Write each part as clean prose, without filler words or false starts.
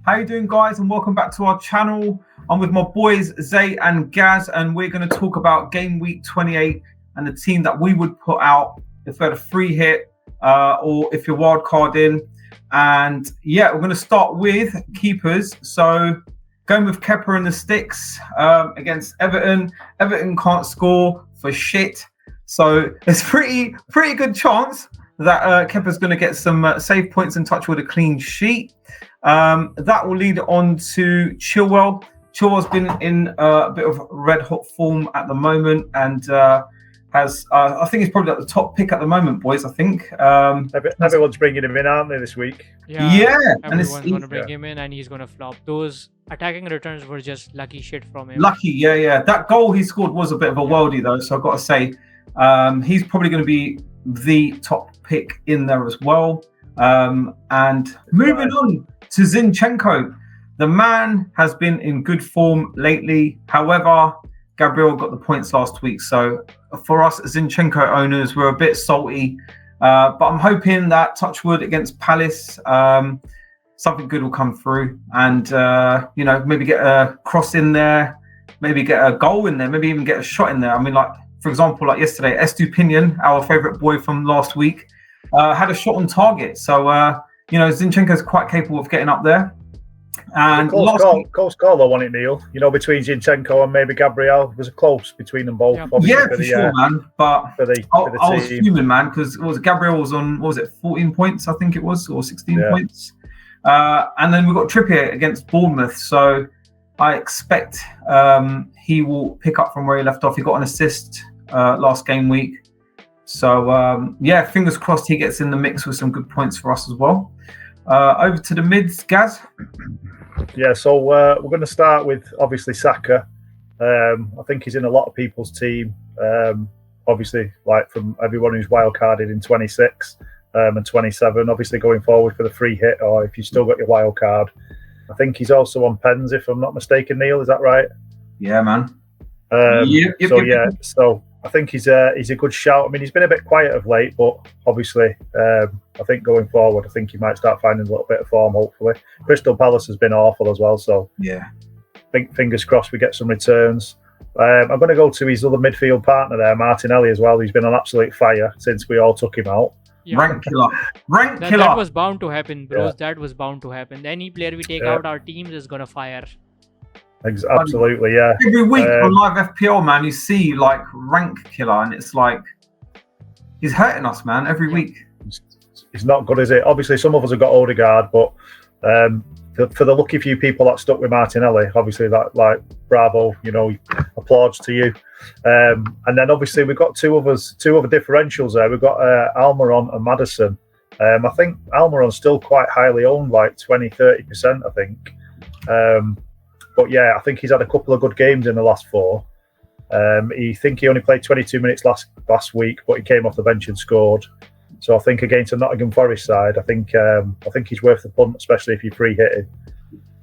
How you doing, guys? And welcome back to our channel. I'm with my boys Zay and Gaz, and we're going to talk about game week 28 and the team that we would put out if we had a free hit or if you're wild card in. And yeah, we're going to start with keepers. So going with Kepa in the sticks against Everton. Everton can't score for shit, so there's pretty good chance that Kepa's going to get some save points and touch with a clean sheet. That will lead on to Chilwell. Chilwell's been in a bit of red hot form at the moment, and has I think he's probably at the top pick at the moment, boys. I think everyone's bringing him in, aren't they, this week? Yeah, everyone's going to bring him in, and he's going to flop. Those attacking returns were just lucky shit from him. Lucky, yeah. That goal he scored was a bit of a worldie, though. So I've got to say, he's probably going to be the top pick in there as well. And moving on to Zinchenko. The man has been in good form lately. However, Gabriel got the points last week. So for us Zinchenko owners, we're a bit salty. But I'm hoping that touchwood against Palace, something good will come through. And, maybe get a cross in there. Maybe get a goal in there. Maybe even get a shot in there. I mean, like, for example, like yesterday, Estupinian, our favourite boy from last week, had a shot on target. So, Zinchenko's quite capable of getting up there. And close call though, wasn't it, Neil? Between Zinchenko and maybe Gabriel, was a close between them both. Yeah, for sure, man. But I was fuming, man, because Gabriel was on, 14 points, I think it was, or 16 points. And then we've got Trippier against Bournemouth. So I expect he will pick up from where he left off. He got an assist last game week. So, fingers crossed he gets in the mix with some good points for us as well. Over to the mids, Gaz. Yeah, so we're going to start with, obviously, Saka. I think he's in a lot of people's team. Obviously, like from everyone who's wildcarded in 26 and 27, obviously going forward for the free hit, or if you've still got your wild card. I think he's also on pens, if I'm not mistaken, Neil. Is that right? Yeah, man. So I think he's a good shout. I mean, he's been a bit quiet of late, but obviously, I think going forward, I think he might start finding a little bit of form, hopefully. Crystal Palace has been awful as well, so yeah, I think fingers crossed we get some returns. I'm going to go to his other midfield partner there, Martinelli, as well. He's been on absolute fire since we all took him out. Yeah. Rank killer. That was bound to happen, bros. Yeah. That was bound to happen. Any player we take out our teams is going to fire. Absolutely, yeah. Every week on live FPL, man, you see like rank killer, and it's like he's hurting us, man. Every week. It's not good, is it? Obviously, some of us have got Odegaard, but for the lucky few people that stuck with Martinelli, obviously that, like, bravo, applauds to you. And then obviously we've got two other differentials there. We've got Almiron and Maddison. I think Almiron's still quite highly owned, like 20-30%, I think. But yeah, I think he's had a couple of good games in the last 4. He only played 22 minutes last week, but he came off the bench and scored. So I think against a Nottingham Forest side, I think he's worth the punt, especially if you're free hitting.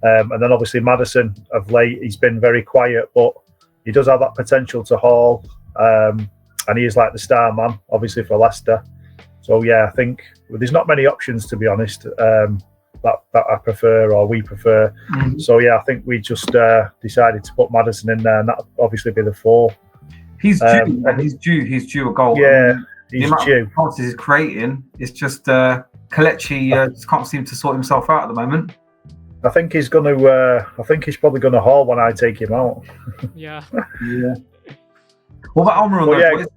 And then obviously Maddison of late, he's been very quiet, but he does have that potential to haul. And he is like the star man, obviously for Leicester. So yeah, I think there's not many options, to be honest, that I prefer or we prefer. Mm-hmm. So yeah, I think we just decided to put Maddison in there, and that'll obviously be the 4. He's due, and he's due a goal. Yeah, he's due. The chances he's creating, it's just Kelechi just can't seem to sort himself out at the moment. I think he's going to. I think he's probably going to haul when I take him out. Yeah. What about Almiron?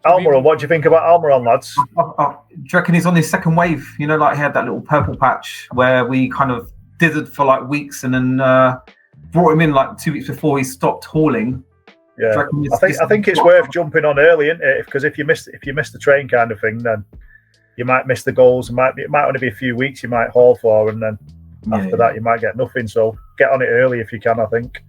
Almiron, what do you think about Almiron, lads? Do you reckon he's on his second wave? Like he had that little purple patch where we kind of dithered for like weeks, and then brought him in like 2 weeks before he stopped hauling. Yeah, I think it's worth jumping on early, isn't it? Because if you miss the train kind of thing, then you might miss the goals. It might only be a few weeks you might haul for, and then after that you might get nothing. So get on it early if you can, I think.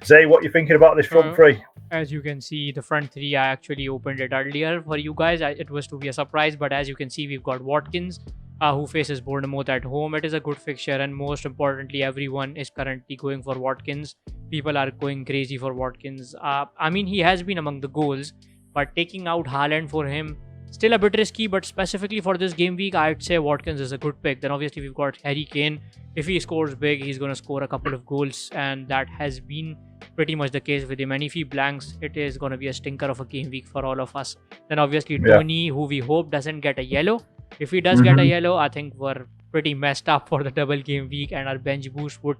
Zay, what are you thinking about this front three? As you can see, the front three, I actually opened it earlier for you guys. It was to be a surprise, but as you can see, we've got Watkins, who faces Bournemouth at home. It is a good fixture, and most importantly, everyone is currently going for Watkins. People are going crazy for Watkins. I mean, he has been among the goals, but taking out Haaland for him Still a bit risky, but specifically for this game week, I'd say Watkins is a good pick. Then obviously we've got Harry Kane. If he scores big, he's going to score a couple of goals, and that has been pretty much the case with him. And if he blanks, it is going to be a stinker of a game week for all of us. Then obviously Tony, who we hope doesn't get a yellow. If he does get a yellow, I think we're pretty messed up for the double game week, and our bench boost would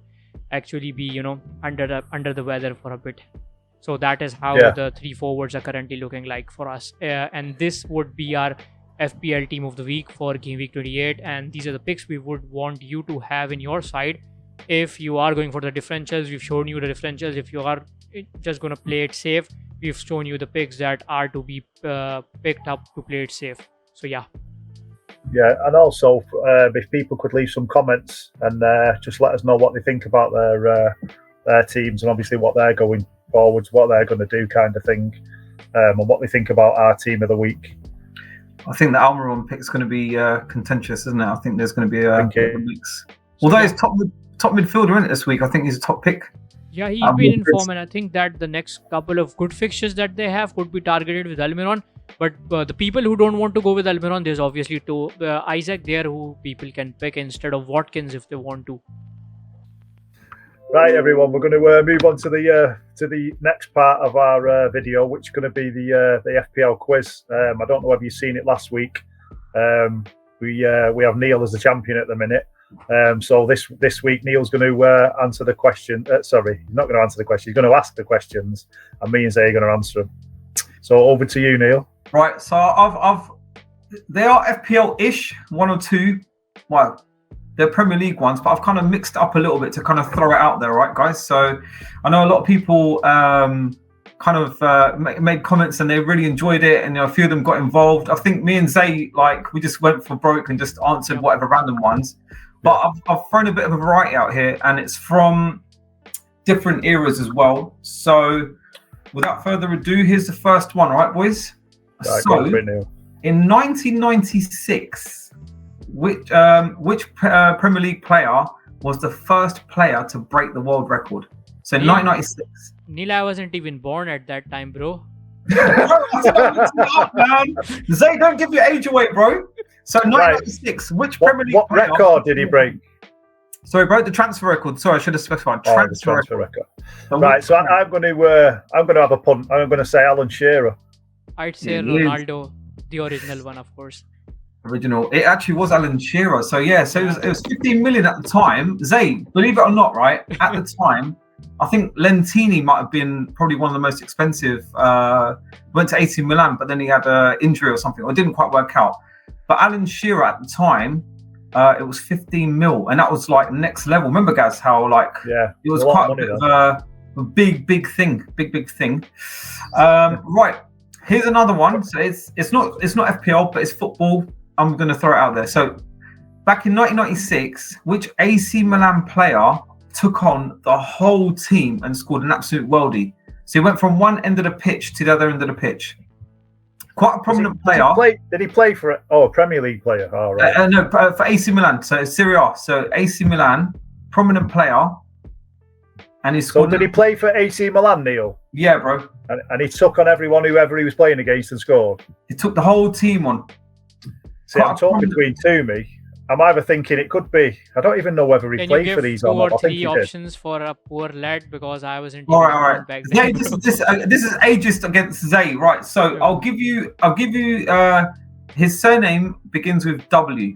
actually be, under the weather for a bit. So that is how the 3 forwards are currently looking like for us. And this would be our FPL team of the week for game week 28. And these are the picks we would want you to have in your side. If you are going for the differentials, we've shown you the differentials. If you are just going to play it safe, we've shown you the picks that are to be picked up to play it safe. So yeah. Yeah, and also if people could leave some comments and just let us know what they think about their teams, and obviously what they're going forwards, what they're going to do, kind of thing, and what they think about our team of the week. I think the Almiron pick is going to be contentious, isn't it? I think there's going to be a mix. Although he's top midfielder in it this week, I think he's a top pick. Yeah, he's been in form, and I think that the next couple of good fixtures that they have could be targeted with Almiron. But the people who don't want to go with Almiron, there's obviously Isaac there who people can pick instead of Watkins if they want to. Right, everyone, we're going to move on to the next part of our video, which is going to be the FPL quiz. I don't know whether you've seen it last week. We have Neil as the champion at the minute. So this week, Neil's going to answer the question. Sorry, he's not going to answer the question. He's going to ask the questions, and me and Zay are going to answer them. So over to you, Neil. Right. So they are FPL-ish, one or two. Well, they're Premier League ones, but I've kind of mixed up a little bit to kind of throw it out there, right, guys? So I know a lot of people made comments and they really enjoyed it, and a few of them got involved. I think me and Zay, we just went for broke and just answered whatever random ones. But I've thrown a bit of a variety out here, and it's from different eras as well. So without further ado, here's the first one, right, boys? Right, so in 1996, which Premier League player was the first player to break the world record? So 1996. Neil, I wasn't even born at that time, bro. Zay, don't give your age away, bro. So 1996, which Premier League player? What record did he break? Sorry, bro, the transfer record. Sorry, I should have specified. Transfer record. Right, so I'm going to have a punt. I'm going to say Alan Shearer. I'd say Ronaldo, the original one, of course. Original. It actually was Alan Shearer. So yeah, so it was 15 million at the time. Zay, believe it or not, right? At the time, I think Lentini might have been probably one of the most expensive. Went to AC Milan, but then he had an injury or something, or it didn't quite work out. But Alan Shearer at the time, it was 15 mil, and that was like next level. Remember, Gaz, how it was quite a bit of a big thing, big thing. Right, here's another one. So it's not FPL, but it's football. I'm going to throw it out there. So back in 1996, which AC Milan player took on the whole team and scored an absolute worldie? So he went from one end of the pitch to the other end of the pitch. Quite a prominent player. Did he play for a Premier League player? Oh, right. No, for AC Milan. So Serie A. So AC Milan, prominent player. And he scored. So did he play for AC Milan, Neil? Yeah, bro. And he took on whoever he was playing against and scored? He took the whole team on. See, I'm talking between two, me. I'm either thinking it could be. I don't even know whether he played for these or not. Can you give 2 or 3 options for a poor lad, because I wasn't. All right. Back then. Yeah, this is ageist against Zay, right? So I'll give you. His surname begins with W.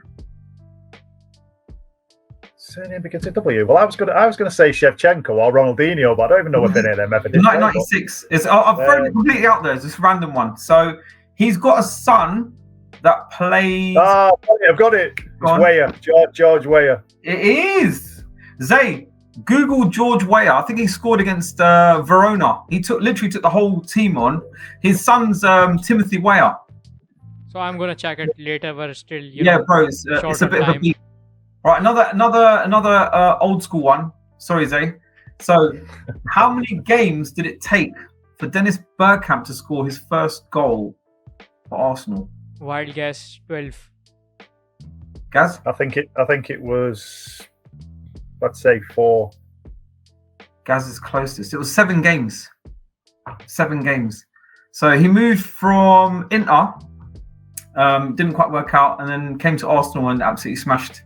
Surname begins with W. Well, I was gonna say Shevchenko or Ronaldinho, but I don't even know if any of them ever did. 1996. I've thrown it completely out there. It's just a random one. So he's got a son that plays. Oh, I've got it. It's Weah, George Weah. It is. Zay, Google George Weah. I think he scored against Verona. He literally took the whole team on. His son's Timothy Weah. So I'm gonna check it later. But still, bro, it's a bit of a beat. Right, another old school one. Sorry, Zay. So, how many games did it take for Dennis Bergkamp to score his first goal for Arsenal? Wild guess, 12. Gaz? I think it was, let's say 4. Gaz is closest. It was 7 games. 7 games. So he moved from Inter Didn't quite work out, and then came to Arsenal and absolutely smashed.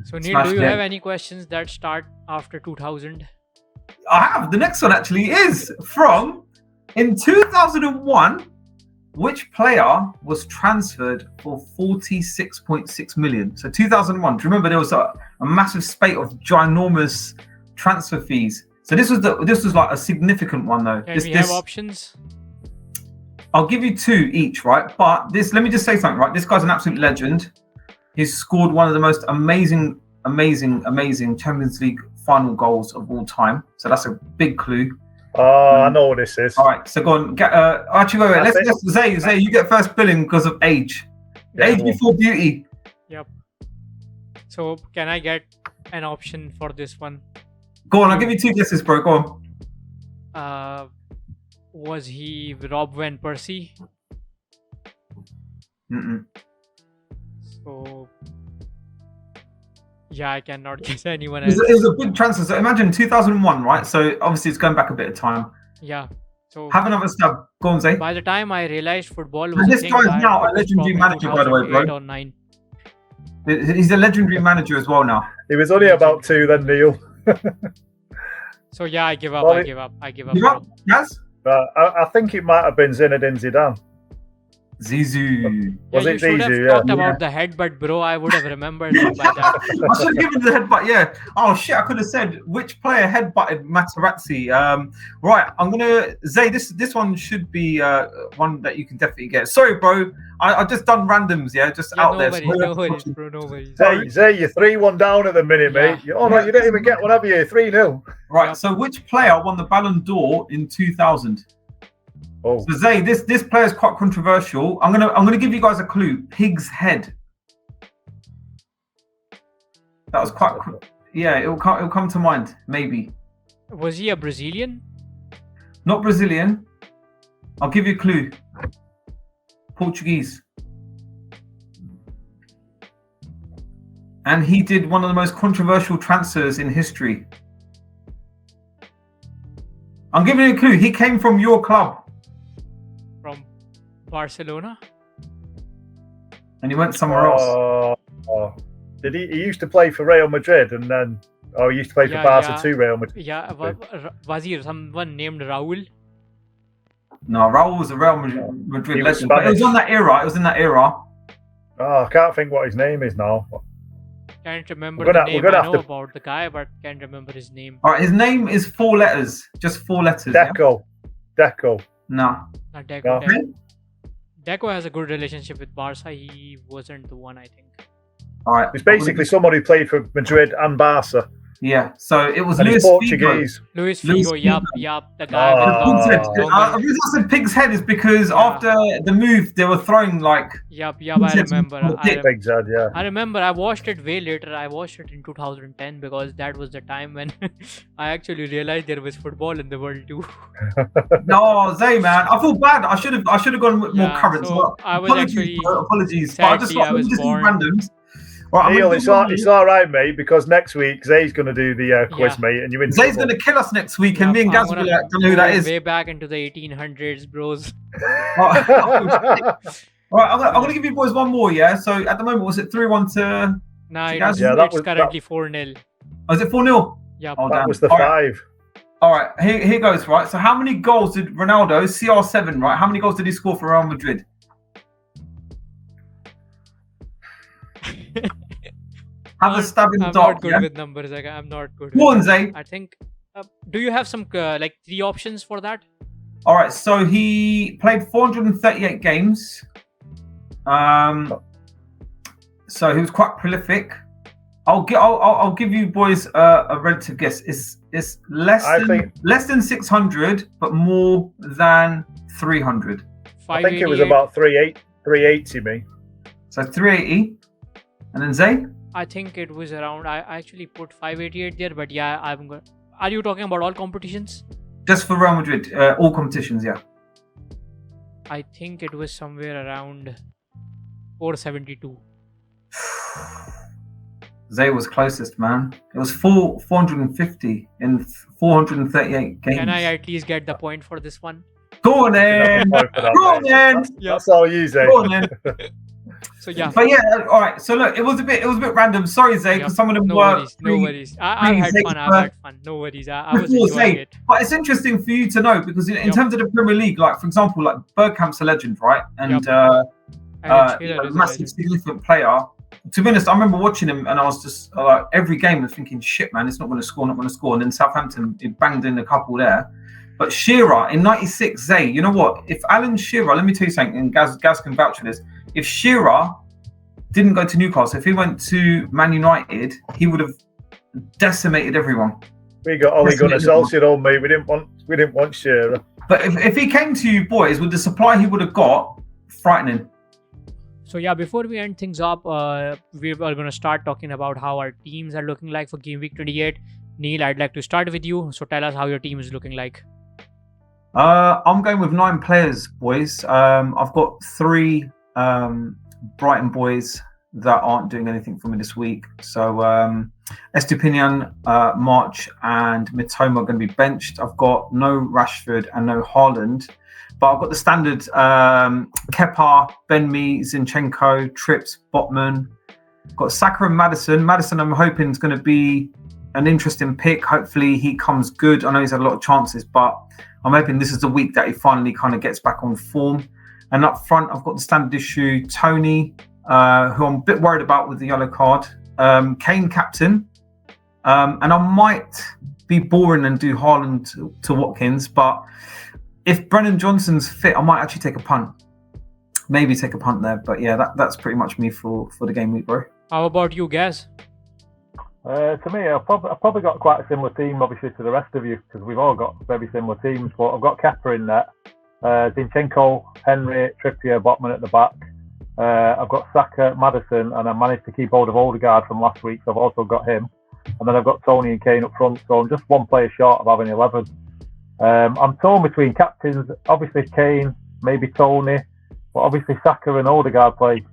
So Neil, do you have any questions that start after 2000? I have. The next one actually is from in 2001. Which player was transferred for 46.6 million? So 2001. Do you remember there was a massive spate of ginormous transfer fees? So this was like a significant one though. Can we have options? I'll give you 2 each, right? But let me just say something, right? This guy's an absolute legend. He's scored one of the most amazing Champions League final goals of all time. So that's a big clue. Oh, I know what this is. All right, so go on. Actually, wait. Let's Zay, you get first billing because of age. Yeah, age before beauty. Yep. So can I get an option for this one? Go on, I'll give you 2 guesses, bro. Go on. Was he Rob Van Persie? So yeah, I cannot guess anyone else. It was a big transfer. So imagine 2001, right? So obviously it's going back a bit of time. Yeah. So have another stab. Go on, Zay. By the time I realized football was and this guy is now a legendary manager, by the way, bro. Or 9. He's a legendary manager as well now. He was only about 2 then, Neil. So yeah, I give up. Well, I give up. Give up? Yes? I think it might have been Zinedine Zidane. Zizou. Was it you should have Zizou? talked about the headbutt, bro. I would have remembered it by that. I should have given the headbutt, yeah. Oh shit, I could have said which player headbutted Materazzi. Right, I'm gonna say this one should be one that you can definitely get. Sorry, bro. I just done randoms, yeah, just out there. No worries, bro, no worries. Zay, you're 3-1 down at the minute, mate. Oh no, you didn't even get one, have you? 3-0. Right, so which player won the Ballon d'Or in 2000? Oh. So Zay, this player is quite controversial. I'm gonna give you guys a clue. Pig's head. That was quite. Yeah, it'll come to mind. Maybe. Was he a Brazilian? Not Brazilian. I'll give you a clue. Portuguese. And he did one of the most controversial transfers in history. I'm giving you a clue. He came from your club. From Barcelona? And he went somewhere else. Did he used to play for Real Madrid and then he used to play for Barca too, Real Madrid? Yeah, was he someone named Raul? No, Raul was a Real Madrid legend. But it was on that era. It was in that era. Oh, I can't think what his name is now. Can't remember the name. I know about the guy, but can't remember his name. All right, his name is 4 letters. Just 4 letters. Deco. Yeah? Deco. No. Not Deco. No. Deco has a good relationship with Barca. He wasn't the one, I think. All right. He's basically someone who played for Madrid and Barca. Yeah, so it was Luis Portuguese. Luis Figo, yup, the guy with the reason I said Pig's head is because after the move, they were throwing like... Yup, I remember. Pig's head, yeah. I remember, I watched it way later. I watched it in 2010 because that was the time when I actually realized there was football in the world too. No, Zay, man, I feel bad. I should have gone with more current. So I was apologies. Sadly, I was born. Randoms. Right, Neil, it's all right, mate, because next week Zay's going to do the quiz, mate, and you win. Zay's going to kill us next week, and me and Gaz will be like, don't know who that is. Way back into the 1800s, bros. Right, I'm going to give you boys one more, yeah? So at the moment, was it 3-1 to... No, it's currently 4-0. Oh, is it 4-0? Yeah, that was the 5. All right, here goes, right? So how many goals did Ronaldo, CR7, right? How many goals did he score for Real Madrid? Have a stab in the dark. I'm not good with numbers. I'm not good. Go on, Zay. I think. Do you have some 3 options for that? All right. So he played 438 games. So he was quite prolific. I'll give you boys a relative guess. It's less than 600, but more than 300. I think it was about 380, me. So 380, and then Zay. I think it was around. I actually put 588 there, but yeah, I'm going. Are you talking about all competitions? Just for Real Madrid, all competitions, yeah. I think it was somewhere around 472. Zay was closest, man. It was 450 in 438 games. Can I at least get the point for this one? Go on, then. Go on, then. That's all you say. Go on, then. So yeah. But yeah, all right. So look, it was a bit random. Sorry, Zay, because some of them no were. worries, no worries. I've had fun. I've had fun. No worries. I was enjoying it. But it's interesting for you to know because in terms of the Premier League, like for example, like Bergkamp's a legend, right? And a massive, significant player. To be honest, I remember watching him, and I was just like every game, I was thinking, "Shit, man, it's not going to score, not going to score." And then Southampton, it banged in a couple there. But Shearer in '96, Zay, you know what? If Alan Shearer, let me tell you something, and Gaz can vouch for this. If Shearer didn't go to Newcastle, if he went to Man United, he would have decimated everyone. We got Ole Gunnar Solskjaer, mate. We didn't want Shearer. But if he came to you boys with the supply he would have got, frightening. So yeah, before we end things up, we are going to start talking about how our teams are looking like for Game Week 28. Neil, I'd like to start with you. So tell us how your team is looking like. I'm going with 9 players, boys. I've got 3 Brighton boys that aren't doing anything for me this week. So Estupinian, March and Mitoma are going to be benched. I've got no Rashford and no Haaland. But I've got the standard Kepa, Ben-Mee, Zinchenko, Trips, Botman. I've got Saka and Maddison. Maddison, I'm hoping, is going to be an interesting pick. Hopefully he comes good. I know he's had a lot of chances, but I'm hoping this is the week that he finally kind of gets back on form. And up front, I've got the standard issue, Tony, who I'm a bit worried about with the yellow card. Kane captain. And I might be boring and do Haaland to Watkins, but if Brennan Johnson's fit, I might actually take a punt. Maybe take a punt there. But yeah, that's pretty much me for the game week, bro. How about you, Gaz? To me, I've probably got quite a similar team, obviously, to the rest of you, because we've all got very similar teams. But I've got Kepa in there. Zinchenko, Henry, Trippier, Botman at the back. I've got Saka, Maddison, and I managed to keep hold of Odegaard from last week, so I've also got him. And then I've got Tony and Kane up front, so I'm just one player short of having 11. I'm torn between captains, obviously Kane, maybe Tony, but obviously Saka and Odegaard play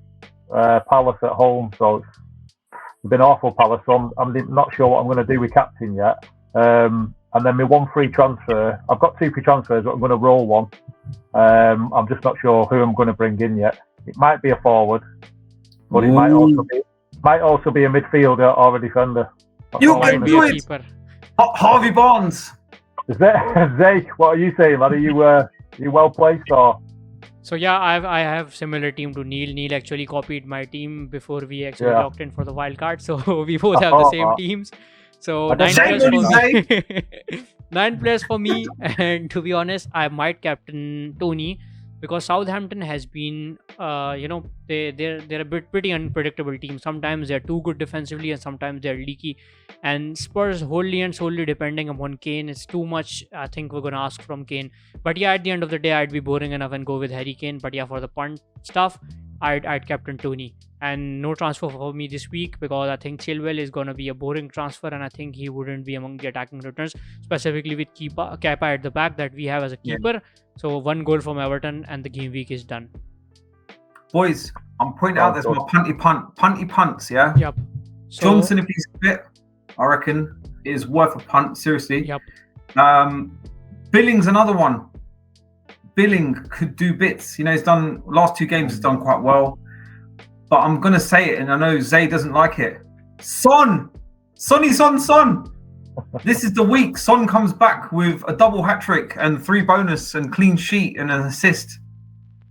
Palace at home, so it's been awful Palace, so I'm not sure what I'm going to do with captain yet. And then my 1 free transfer, I've got 2 free transfers, but I'm going to roll one. I'm just not sure who I'm going to bring in yet. It might be a forward, but it might also be a midfielder or a defender. You can do it! Harvey Barnes! Zay, what are you saying, lad? Are you well placed or? So yeah, I have similar team to Neil. Neil actually copied my team before we actually locked in for the wild card. So we both have the same teams. So 9 players for me. 9 players for me. And to be honest, I might captain Tony because Southampton has been, they're a pretty unpredictable team. Sometimes they're too good defensively and sometimes they're leaky. And Spurs wholly and solely depending upon Kane. It's too much, I think we're going to ask from Kane. But yeah, at the end of the day, I'd be boring enough and go with Harry Kane. But yeah, for the punt stuff, I'd captain Tony. And no transfer for me this week because I think Chilwell is going to be a boring transfer and I think he wouldn't be among the attacking returns, specifically with Kepa at the back that we have as a keeper. So 1 goal from Everton and the game week is done. Boys, I'm pointing out there's my punty punts, yeah? Yep. So, Johnson, if he's fit, I reckon, is worth a punt, seriously. Yep. Billing's another one. Billing could do bits. You know, he's done, last 2 games he's done quite well. But I'm going to say it, and I know Zay doesn't like it. Son! Son! This is the week. Son comes back with a double hat-trick and 3 bonus and clean sheet and an assist.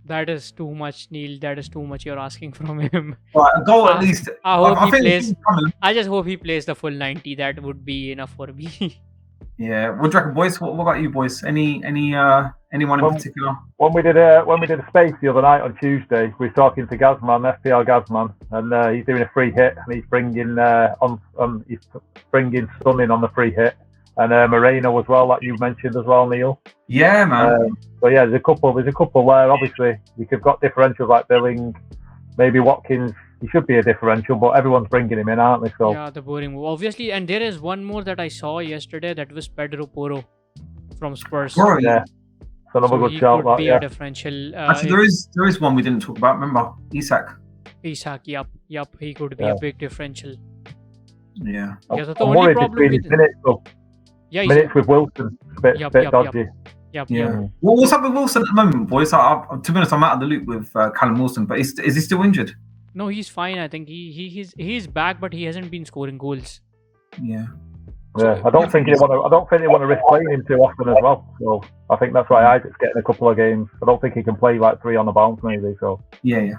That is too much, Neil. That is too much you're asking from him. Right, a goal at least. I just hope he plays the full 90. That would be enough for me. Yeah. What do you reckon, boys? What about you, boys? Anyone in particular? When we did a space the other night on Tuesday, we were talking to Gazman, FPL Gazman, and he's doing a free hit, and he's bringing Son in on the free hit, and Moreno as well, like you mentioned as well, Neil. Yeah, man. So yeah, there's a couple there. Obviously, you've got differentials like Billing, maybe Watkins. He should be a differential, but everyone's bringing him in, aren't they? So yeah, the boring move, obviously. And there is one more that I saw yesterday. That was Pedro Porro from Spurs. Oh, yeah. So another good shout. Could be a differential. Actually, there is one we didn't talk about. Remember, Isak. Yep. He could be a big differential. Yeah. Yeah. So the only problem with minutes with Wilson, bit dodgy. Yep. Well, what's up with Wilson at the moment, boys? To be honest, I'm out of the loop with Callum Wilson, but is he still injured? No, he's fine. I think he's back, but he hasn't been scoring goals. Yeah. Yeah, I don't think they want to risk playing him too often as well. So I think that's why Isaac's getting a couple of games. I don't think he can play like 3 on the bounce maybe. So Yeah.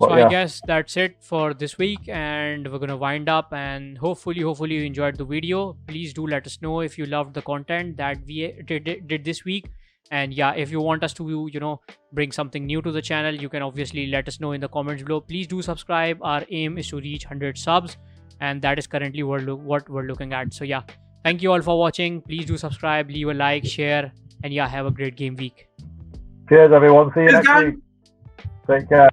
So I guess that's it for this week, and we're gonna wind up. And hopefully you enjoyed the video. Please do let us know if you loved the content that we did this week. And yeah, if you want us to bring something new to the channel, you can obviously let us know in the comments below. Please do subscribe. Our aim is to reach 100 subs, and that is currently what we're looking at. So yeah, thank you all for watching. Please do subscribe, leave a like, share, and yeah, have a great game week. Cheers everyone. See you next week. Take care.